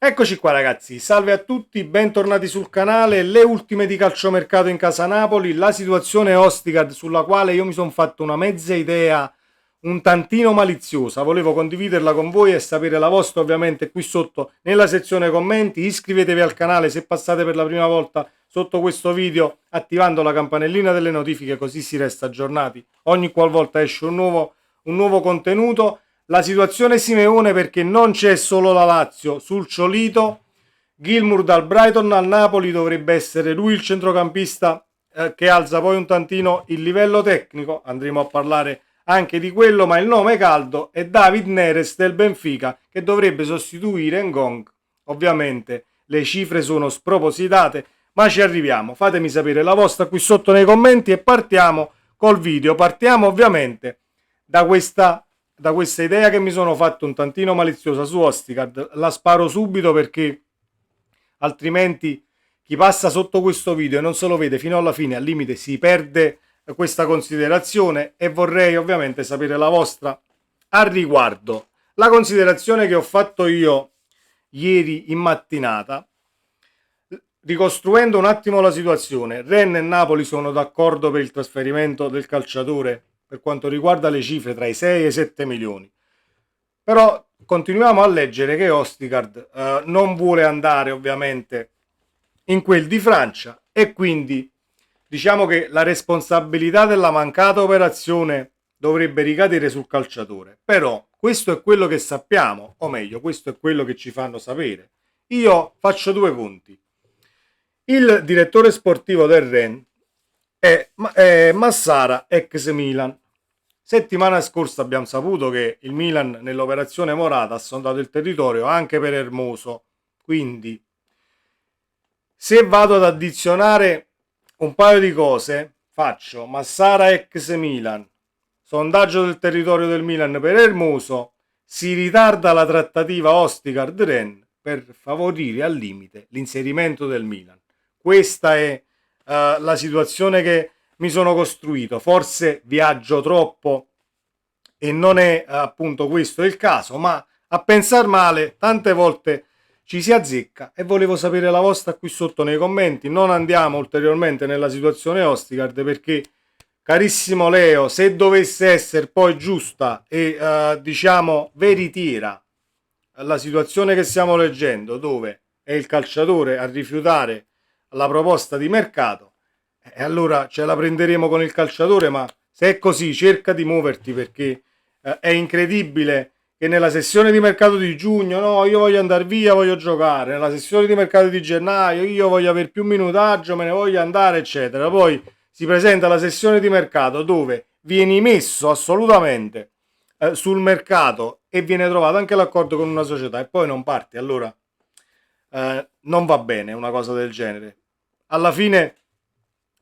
Eccoci qua ragazzi, salve a tutti, bentornati sul canale. Le ultime di calciomercato in casa Napoli, la situazione Ostigard sulla quale io mi sono fatto una mezza idea un tantino maliziosa, volevo condividerla con voi e sapere la vostra ovviamente qui sotto nella sezione commenti. Iscrivetevi al canale se passate per la prima volta sotto questo video attivando la campanellina delle notifiche, così si resta aggiornati ogni qualvolta esce un nuovo contenuto. La situazione Simeone, perché non c'è solo la Lazio sul Ciolito. Gilmour dal Brighton al Napoli, dovrebbe essere lui il centrocampista che alza poi un tantino il livello tecnico, andremo a parlare anche di quello, ma il nome caldo è David Neres del Benfica, che dovrebbe sostituire Ngong. Ovviamente le cifre sono spropositate, ma ci arriviamo. Fatemi sapere la vostra qui sotto nei commenti e partiamo col video. Partiamo ovviamente da questa idea che mi sono fatto un tantino maliziosa su Ostigard. La sparo subito perché altrimenti chi passa sotto questo video e non se lo vede fino alla fine, al limite si perde questa considerazione, e vorrei ovviamente sapere la vostra al riguardo. La considerazione che ho fatto io ieri in mattinata, ricostruendo un attimo la situazione: Rennes e Napoli sono d'accordo per il trasferimento del calciatore per quanto riguarda le cifre tra i 6 e i 7 milioni. Però continuiamo a leggere che Ostigard non vuole andare ovviamente in quel di Francia, e quindi diciamo che la responsabilità della mancata operazione dovrebbe ricadere sul calciatore. Però questo è quello che sappiamo, o meglio, questo è quello che ci fanno sapere. Io faccio due conti. Il direttore sportivo del Rennes è Massara, ex Milan. Settimana scorsa abbiamo saputo che il Milan nell'operazione Morata ha sondato il territorio anche per Hermoso. Quindi, se vado ad addizionare un paio di cose, faccio Massara ex Milan, sondaggio del territorio del Milan per Hermoso, si ritarda la trattativa Ostigard-Rennes per favorire al limite l'inserimento del Milan. Questa è la situazione che mi sono costruito. Forse viaggio troppo e non è appunto questo il caso, ma a pensar male tante volte ci si azzecca, e volevo sapere la vostra qui sotto nei commenti. Non andiamo ulteriormente nella situazione Ostigard perché, carissimo Leo, se dovesse essere poi giusta e diciamo veritiera la situazione che stiamo leggendo, dove è il calciatore a rifiutare la proposta di mercato, e allora ce la prenderemo con il calciatore. Ma se è così, cerca di muoverti, perché è incredibile che nella sessione di mercato di giugno, no, io voglio andare via, voglio giocare, nella sessione di mercato di gennaio io voglio avere più minutaggio, me ne voglio andare, eccetera. Poi si presenta la sessione di mercato dove vieni messo assolutamente sul mercato e viene trovato anche l'accordo con una società, e poi non parti. Allora non va bene una cosa del genere. Alla fine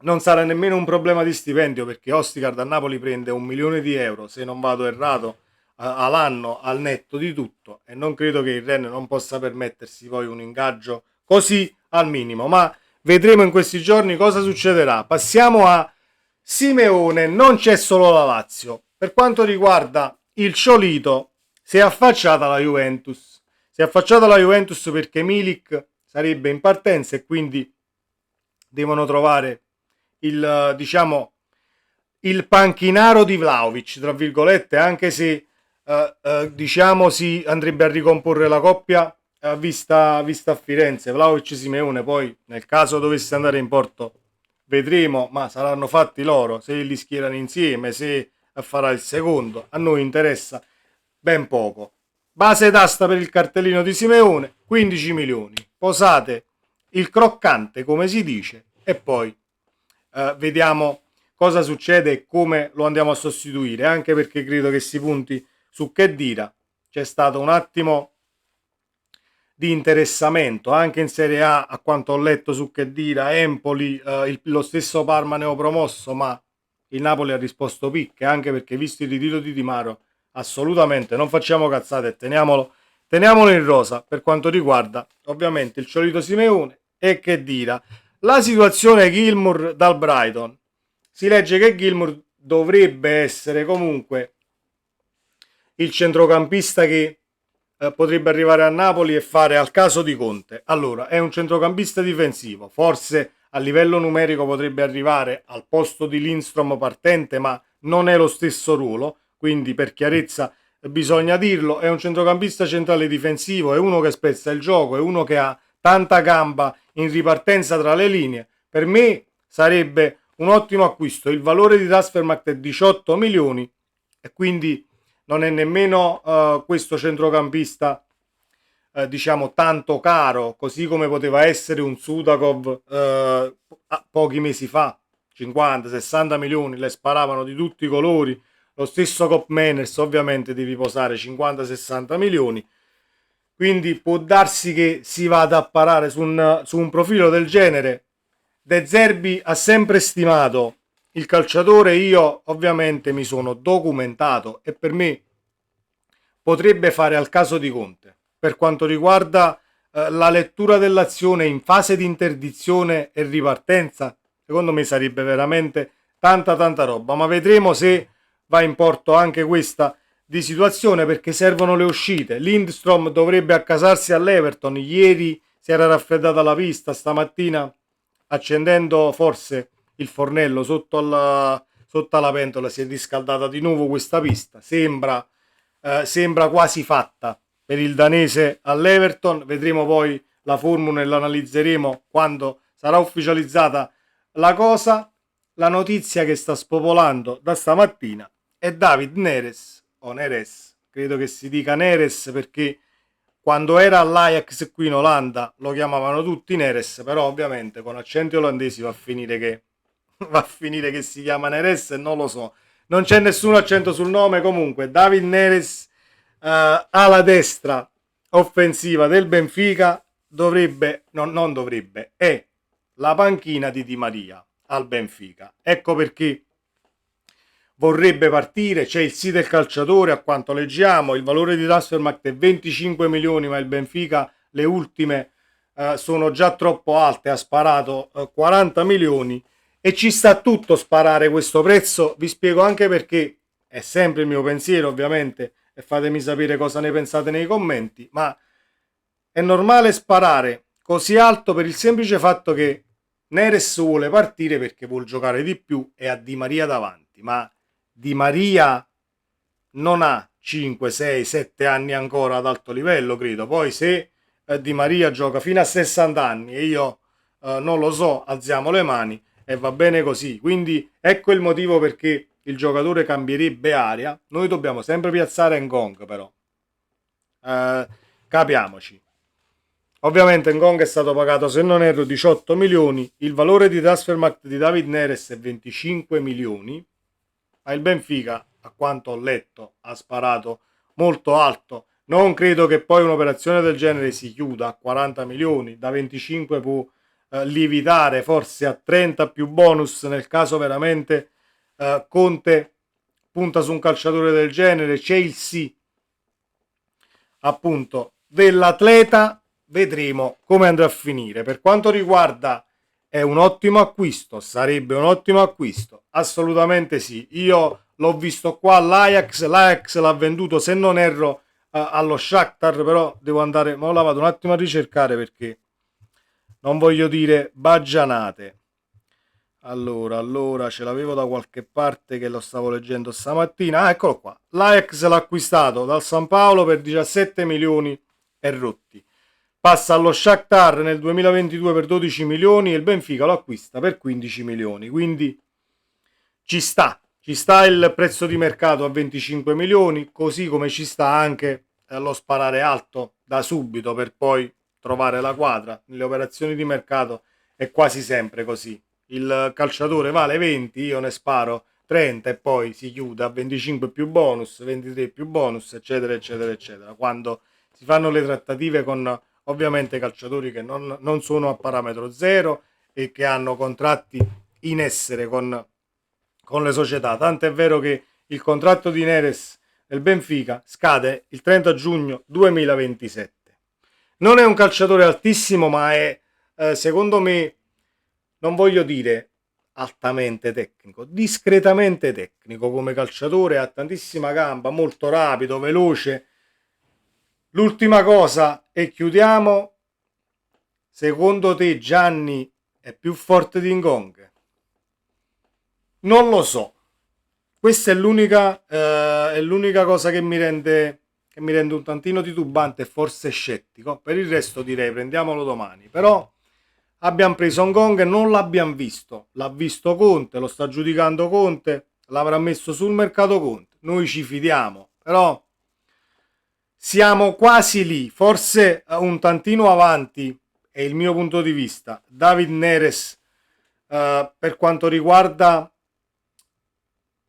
non sarà nemmeno un problema di stipendio, perché Ostigard a Napoli prende 1 milione di euro, se non vado errato, all'anno, al netto di tutto, e non credo che il Rennes non possa permettersi poi un ingaggio così al minimo. Ma vedremo in questi giorni cosa succederà. Passiamo a Simeone. Non c'è solo la Lazio. Per quanto riguarda il Ciolito, si è affacciata la Juventus. Si è affacciata la Juventus perché Milik sarebbe in partenza, e quindi devono trovare diciamo il panchinaro di Vlahovic, tra virgolette, anche se diciamo si andrebbe a ricomporre la coppia vista a Firenze. Vlahovic Simeone, poi nel caso dovesse andare in porto vedremo, ma saranno fatti loro se li schierano insieme, se farà il secondo. A noi interessa ben poco. Base d'asta per il cartellino di Simeone, 15 milioni. Posate il croccante, come si dice, e poi vediamo cosa succede e come lo andiamo a sostituire, anche perché credo che si punti su Khedira. C'è stato un attimo di interessamento anche in Serie A quanto ho letto su Khedira. Empoli, lo stesso Parma neopromosso, ma il Napoli ha risposto picche, anche perché visto il ritiro di Di Mauro, assolutamente non facciamo cazzate e teniamolo in rosa per quanto riguarda ovviamente il Ciolito Simeone e Khedira. La situazione Gilmour dal Brighton: si legge che Gilmour dovrebbe essere comunque il centrocampista che potrebbe arrivare a Napoli e fare al caso di Conte. Allora, è un centrocampista difensivo, forse a livello numerico potrebbe arrivare al posto di Lindstrom partente, ma non è lo stesso ruolo, quindi per chiarezza bisogna dirlo, è un centrocampista centrale difensivo, è uno che spezza il gioco, è uno che ha tanta gamba in ripartenza tra le linee. Per me sarebbe un ottimo acquisto, il valore di Transfermarkt è 18 milioni e quindi non è nemmeno questo centrocampista diciamo tanto caro, così come poteva essere un Sudakov pochi mesi fa, 50-60 milioni, le sparavano di tutti i colori, lo stesso Cop Manners ovviamente devi posare 50-60 milioni, quindi può darsi che si vada a parare su un profilo del genere. De Zerbi ha sempre stimato il calciatore, io ovviamente mi sono documentato e per me potrebbe fare al caso di Conte. Per quanto riguarda la lettura dell'azione in fase di interdizione e ripartenza, secondo me sarebbe veramente tanta roba, ma vedremo se va in porto anche questa di situazione perché servono le uscite. Lindstrom dovrebbe accasarsi all'Everton, ieri si era raffreddata la pista, stamattina accendendo forse il fornello sotto alla pentola si è riscaldata di nuovo questa pista, sembra quasi fatta per il danese all'Everton, vedremo poi la formula e l'analizzeremo quando sarà ufficializzata la cosa. La notizia che sta spopolando da stamattina è David Neres, o Neres, credo che si dica Neres perché quando era all'Ajax qui in Olanda lo chiamavano tutti Neres, però ovviamente con accenti olandesi va a finire che si chiama Neres e non lo so. Non c'è nessun accento sul nome, comunque David Neres ala destra offensiva del Benfica dovrebbe, no, non dovrebbe, è la panchina di Di Maria al Benfica. Ecco perché vorrebbe partire, c'è il sì del calciatore, a quanto leggiamo, il valore di Transfermarkt è 25 milioni, ma il Benfica le ultime sono già troppo alte, ha sparato 40 milioni e ci sta tutto sparare questo prezzo, vi spiego anche perché, è sempre il mio pensiero ovviamente, e fatemi sapere cosa ne pensate nei commenti, ma è normale sparare così alto per il semplice fatto che Neres vuole partire perché vuol giocare di più e ha Di Maria davanti, ma Di Maria non ha 5, 6, 7 anni ancora ad alto livello, credo. Poi se Di Maria gioca fino a 60 anni e io non lo so, alziamo le mani e va bene così. Quindi ecco il motivo perché il giocatore cambierebbe area. Noi dobbiamo sempre piazzare Ngong però. Capiamoci. Ovviamente Ngong è stato pagato, se non erro, 18 milioni. Il valore di Transfermarkt di David Neres è 25 milioni. Ma il Benfica, a quanto ho letto, ha sparato molto alto. Non credo che poi un'operazione del genere si chiuda a 40 milioni. Da 25 può lievitare forse a 30 più bonus nel caso veramente Conte punta su un calciatore del genere. C'è il sì appunto dell'atleta, vedremo come andrà a finire. Per quanto riguarda è un ottimo acquisto, sarebbe un ottimo acquisto, assolutamente sì. Io l'ho visto qua l'Ajax l'ha venduto se non erro allo Shakhtar, però devo andare, ma la vado un attimo a ricercare perché non voglio dire baggianate. Allora, ce l'avevo da qualche parte che lo stavo leggendo stamattina. Ah, eccolo qua. L'Ajax l'ha acquistato dal San Paolo per 17 milioni e rotti. Passa allo Shakhtar nel 2022 per 12 milioni e il Benfica lo acquista per 15 milioni. Quindi ci sta il prezzo di mercato a 25 milioni, così come ci sta anche lo sparare alto da subito per poi trovare la quadra. Nelle operazioni di mercato è quasi sempre così. Il calciatore vale 20, io ne sparo 30 e poi si chiude a 25 più bonus, 23 più bonus, eccetera, eccetera, eccetera. Quando si fanno le trattative con ovviamente calciatori che non sono a parametro zero e che hanno contratti in essere con le società. Tanto è vero che il contratto di Neres del Benfica scade il 30 giugno 2027. Non è un calciatore altissimo, ma è secondo me, non voglio dire altamente tecnico, discretamente tecnico come calciatore, ha tantissima gamba, molto rapido, veloce, L'ultima cosa e chiudiamo. Secondo te Gianni è più forte di Ngong? Non lo so. Questa è l'unica cosa che mi rende un tantino titubante e forse scettico. Per il resto direi prendiamolo domani. Però abbiamo preso Hong Kong e non l'abbiamo visto. L'ha visto Conte, lo sta giudicando Conte, l'avrà messo sul mercato Conte. Noi ci fidiamo, però siamo quasi lì, forse un tantino avanti, è il mio punto di vista. David Neres, per quanto riguarda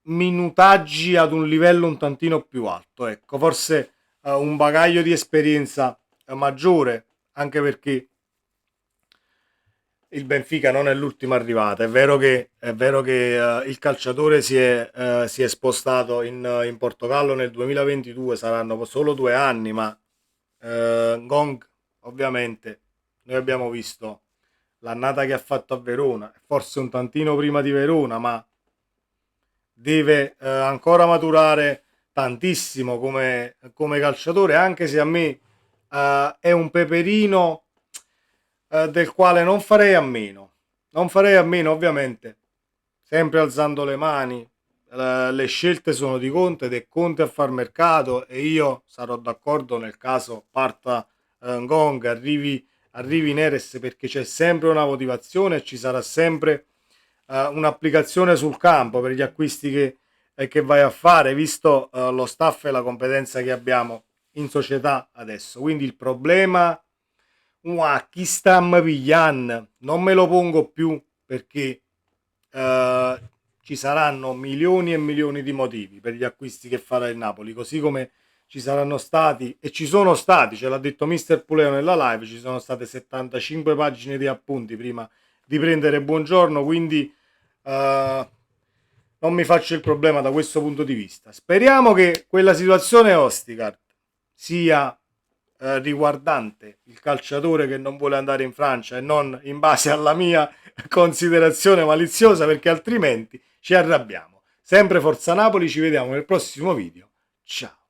minutaggi ad un livello un tantino più alto, ecco, forse un bagaglio di esperienza maggiore, anche perché il Benfica non è l'ultima arrivata. È vero che il calciatore si è spostato in Portogallo nel 2022, saranno solo 2 anni, ma Gong, ovviamente, noi abbiamo visto l'annata che ha fatto a Verona, forse un tantino prima di Verona, ma deve ancora maturare tantissimo come calciatore, anche se a me è un peperino del quale non farei a meno. Non farei a meno, ovviamente, sempre alzando le mani. Le scelte sono di Conte ed è Conte a far mercato e io sarò d'accordo nel caso parta Ngong, arrivi Neres, perché c'è sempre una motivazione e ci sarà sempre un'applicazione sul campo per gli acquisti che vai a fare, visto lo staff e la competenza che abbiamo in società adesso. Quindi il problema, chi sta a pigliando, non me lo pongo più, perché ci saranno milioni e milioni di motivi per gli acquisti che farà il Napoli, così come ci saranno stati e ci sono stati, ce l'ha detto Mister Puleo nella live, ci sono state 75 pagine di appunti prima di prendere Buongiorno, quindi non mi faccio il problema da questo punto di vista. Speriamo che quella situazione Ostigard sia riguardante il calciatore che non vuole andare in Francia e non in base alla mia considerazione maliziosa, perché altrimenti ci arrabbiamo. Sempre Forza Napoli, ci vediamo nel prossimo video. Ciao.